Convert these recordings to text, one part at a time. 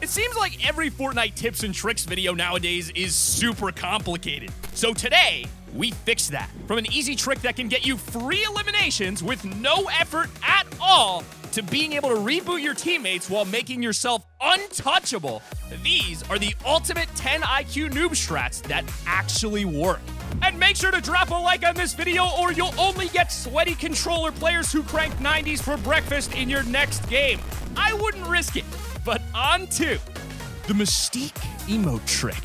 It seems like every Fortnite tips and tricks video nowadays is super complicated. So today, we fix that. From an easy trick that can get you free eliminations with no effort at all, to being able to reboot your teammates while making yourself untouchable, these are the ultimate 10 IQ noob strats that actually work. And make sure to drop a like on this video or you'll only get sweaty controller players who crank 90s for breakfast in your next game. I wouldn't risk it. But on to the mystique emote trick.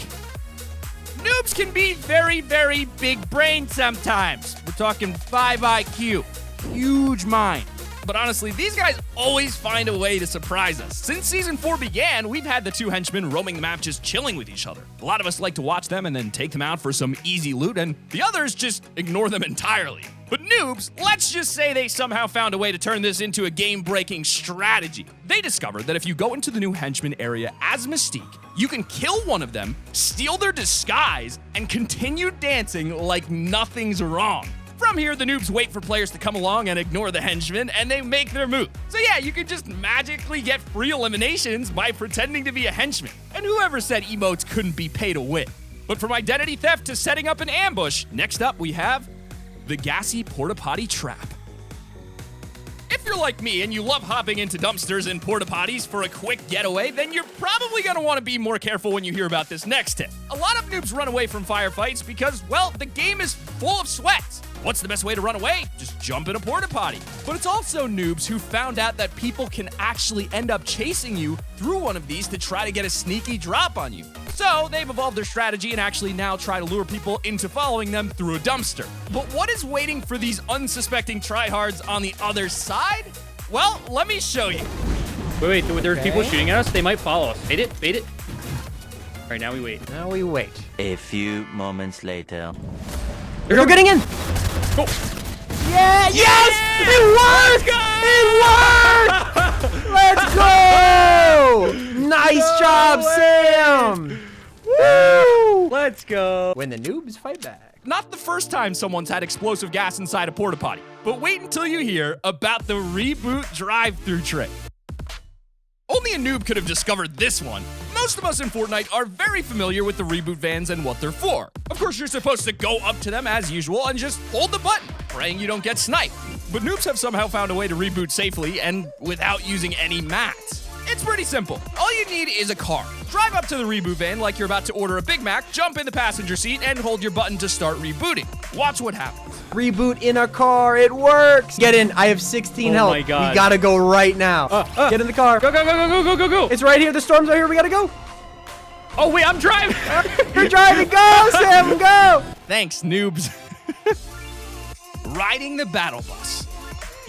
Noobs can be very, very big brain sometimes. We're talking 5 IQ, huge mind. But honestly, these guys always find a way to surprise us. Since Season 4 began, we've had the two henchmen roaming the map just chilling with each other. A lot of us like to watch them and then take them out for some easy loot, and the others just ignore them entirely. But noobs, let's just say they somehow found a way to turn this into a game-breaking strategy. They discovered that if you go into the new henchman area as Mystique, you can kill one of them, steal their disguise, and continue dancing like nothing's wrong. From here, the noobs wait for players to come along and ignore the henchmen, and they make their move. So yeah, you can just magically get free eliminations by pretending to be a henchman. And whoever said emotes couldn't be pay to win. But from identity theft to setting up an ambush, next up we have the gassy porta potty trap. If you're like me and you love hopping into dumpsters and porta potties for a quick getaway, then you're probably gonna wanna be more careful when you hear about this next tip. A lot of noobs run away from firefights because, well, the game is full of sweats. What's the best way to run away? Just jump in a porta potty. But it's also noobs who found out that people can actually end up chasing you through one of these to try to get a sneaky drop on you. So they've evolved their strategy and actually now try to lure people into following them through a dumpster. But what is waiting for these unsuspecting tryhards on the other side? Well, let me show you. Wait, there's people shooting at us? They might follow us. Bait it, bait it. All right, now we wait. Now we wait. A few moments later. They're getting in! Go! Yeah! Yes! It worked! It worked! Let's go! Nice job, Sam! Woo! Let's go! When the noobs fight back. Not the first time someone's had explosive gas inside a porta potty, but wait until you hear about the reboot drive-through trick. Only a noob could have discovered this one. Most of us in Fortnite are very familiar with the reboot vans and what they're for. Of course, you're supposed to go up to them as usual and just hold the button, praying you don't get sniped. But noobs have somehow found a way to reboot safely and without using any mats. It's pretty simple. All you need is a car. Drive up to the reboot van like you're about to order a Big Mac, jump in the passenger seat, and hold your button to start rebooting. Watch what happens. Reboot in a car, it works! Get in, I have 16 health. Oh my God. We gotta go right now. Get in the car. Go, go, go, go, go, go, go, go! It's right here, the storms are here, we gotta go! Oh wait, I'm driving! You're driving, go, Sam, go! Thanks, noobs. Riding the battle bus.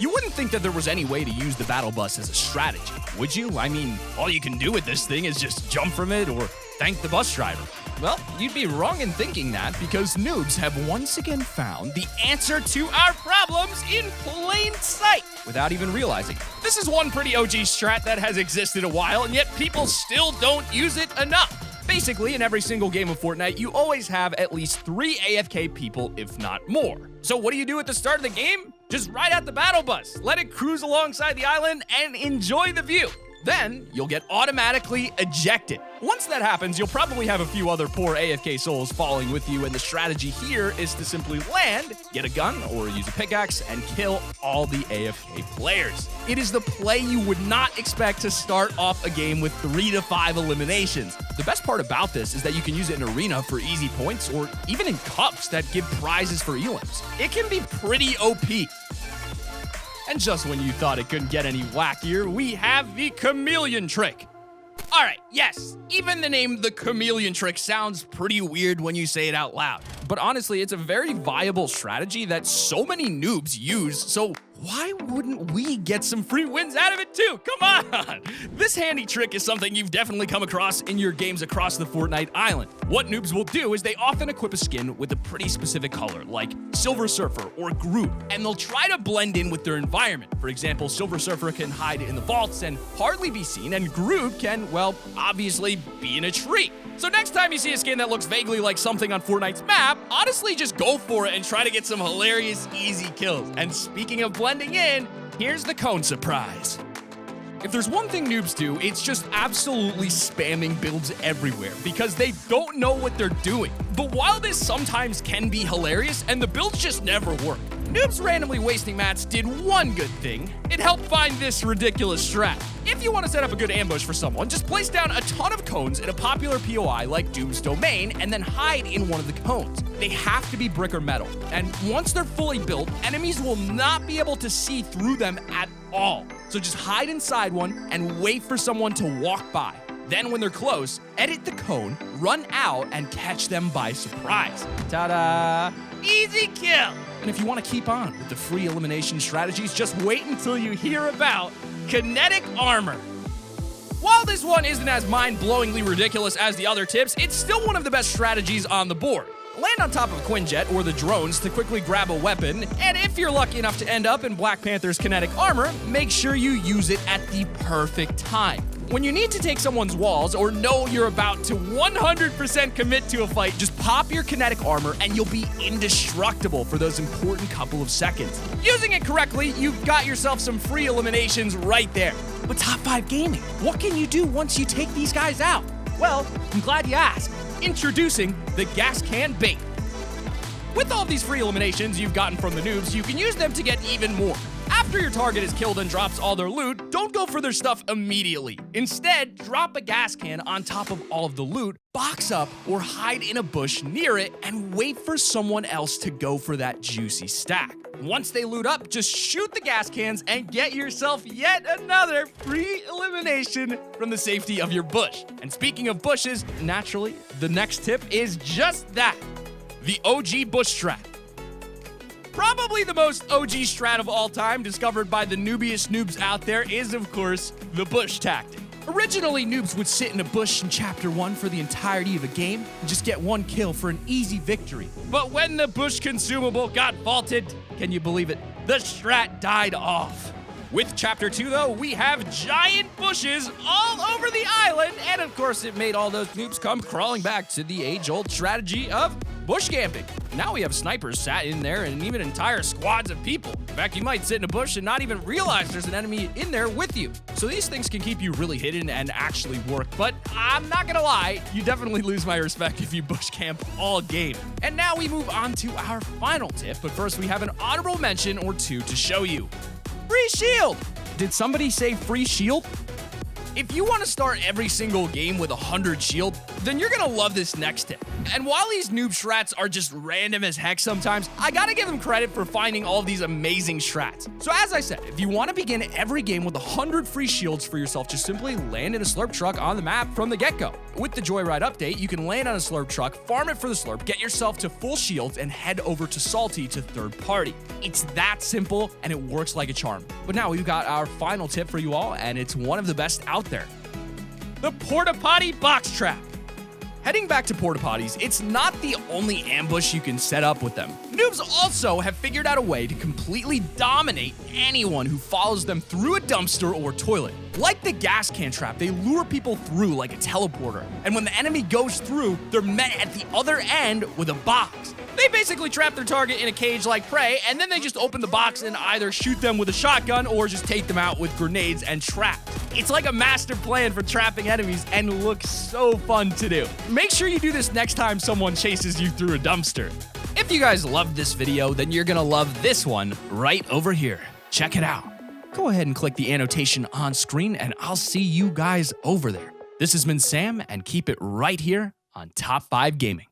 You wouldn't think that there was any way to use the battle bus as a strategy, would you? I mean, all you can do with this thing is just jump from it or thank the bus driver. Well, you'd be wrong in thinking that because noobs have once again found the answer to our problems in plain sight without even realizing. This is one pretty OG strat that has existed a while and yet people still don't use it enough. Basically, in every single game of Fortnite, you always have at least 3 AFK people, if not more. So what do you do at the start of the game? Just ride out the battle bus, let it cruise alongside the island, and enjoy the view. Then, you'll get automatically ejected. Once that happens, you'll probably have a few other poor AFK souls following with you, and the strategy here is to simply land, get a gun, or use a pickaxe, and kill all the AFK players. It is the play you would not expect to start off a game with 3 to 5 eliminations. The best part about this is that you can use it in arena for easy points, or even in cups that give prizes for elims. It can be pretty OP. And just when you thought it couldn't get any wackier, we have the chameleon trick. All right, yes, even the name the chameleon trick sounds pretty weird when you say it out loud. But honestly, it's a very viable strategy that so many noobs use, so why wouldn't we get some free wins out of it too? Come on! This handy trick is something you've definitely come across in your games across the Fortnite island. What noobs will do is they often equip a skin with a pretty specific color, like Silver Surfer or Groot, and they'll try to blend in with their environment. For example, Silver Surfer can hide in the vaults and hardly be seen, and Groot can, well, obviously be in a tree. So next time you see a skin that looks vaguely like something on Fortnite's map, honestly just go for it and try to get some hilarious, easy kills. And speaking of blending in, here's the cone surprise. If there's one thing noobs do, it's just absolutely spamming builds everywhere because they don't know what they're doing. But while this sometimes can be hilarious and the builds just never work, noobs randomly wasting mats did one good thing. It helped find this ridiculous strat. If you want to set up a good ambush for someone, just place down a ton of cones in a popular POI like Doom's Domain and then hide in one of the cones. They have to be brick or metal, and once they're fully built, enemies will not be able to see through them at all. So just hide inside one and wait for someone to walk by. Then when they're close, edit the cone, run out, and catch them by surprise. Ta-da! Easy kill! And if you want to keep on with the free elimination strategies, just wait until you hear about kinetic armor. While this one isn't as mind-blowingly ridiculous as the other tips, it's still one of the best strategies on the board. Land on top of Quinjet or the drones to quickly grab a weapon, and if you're lucky enough to end up in Black Panther's kinetic armor, make sure you use it at the perfect time. When you need to take someone's walls or know you're about to 100% commit to a fight, just pop your kinetic armor and you'll be indestructible for those important couple of seconds. Using it correctly, you've got yourself some free eliminations right there. But Top 5 Gaming, what can you do once you take these guys out? Well, I'm glad you asked. Introducing the gas can bait. With all these free eliminations you've gotten from the noobs, you can use them to get even more. After your target is killed and drops all their loot, don't go for their stuff immediately. Instead, drop a gas can on top of all of the loot, box up, or hide in a bush near it, and wait for someone else to go for that juicy stack. Once they loot up, just shoot the gas cans and get yourself yet another free elimination from the safety of your bush. And speaking of bushes, naturally, the next tip is just that. The OG bush strat. Probably the most OG strat of all time, discovered by the noobiest noobs out there, is of course the bush tactic. Originally, noobs would sit in a bush in Chapter 1 for the entirety of a game and just get one kill for an easy victory. But when the bush consumable got vaulted, can you believe it? The strat died off. With Chapter 2, though, we have giant bushes all over the island, and of course it made all those noobs come crawling back to the age-old strategy of bush camping. Now we have snipers sat in there and even entire squads of people. In fact, you might sit in a bush and not even realize there's an enemy in there with you. So these things can keep you really hidden and actually work, but I'm not gonna lie, you definitely lose my respect if you bush camp all game. And now we move on to our final tip, but first we have an honorable mention or two to show you. Free shield! Did somebody say free shield? If you want to start every single game with 100 shield, then you're gonna love this next tip. And while these noob strats are just random as heck sometimes, I gotta give them credit for finding all of these amazing strats. So as I said, if you want to begin every game with 100 free shields for yourself, just simply land in a slurp truck on the map from the get-go. With the Joyride update, you can land on a slurp truck, farm it for the slurp, get yourself to full shields, and head over to Salty to third party. It's that simple, and it works like a charm. But now we've got our final tip for you all, and it's one of the best out there. The porta potty box trap. Heading back to porta potties, it's not the only ambush you can set up with them. Noobs also have figured out a way to completely dominate anyone who follows them through a dumpster or toilet. Like the gas can trap, they lure people through like a teleporter. And when the enemy goes through, they're met at the other end with a box. They basically trap their target in a cage like prey, and then they just open the box and either shoot them with a shotgun or just take them out with grenades and traps. It's like a master plan for trapping enemies and looks so fun to do. Make sure you do this next time someone chases you through a dumpster. If you guys loved this video, then you're gonna love this one right over here. Check it out. Go ahead and click the annotation on screen and I'll see you guys over there. This has been Sam, and keep it right here on Top 5 Gaming.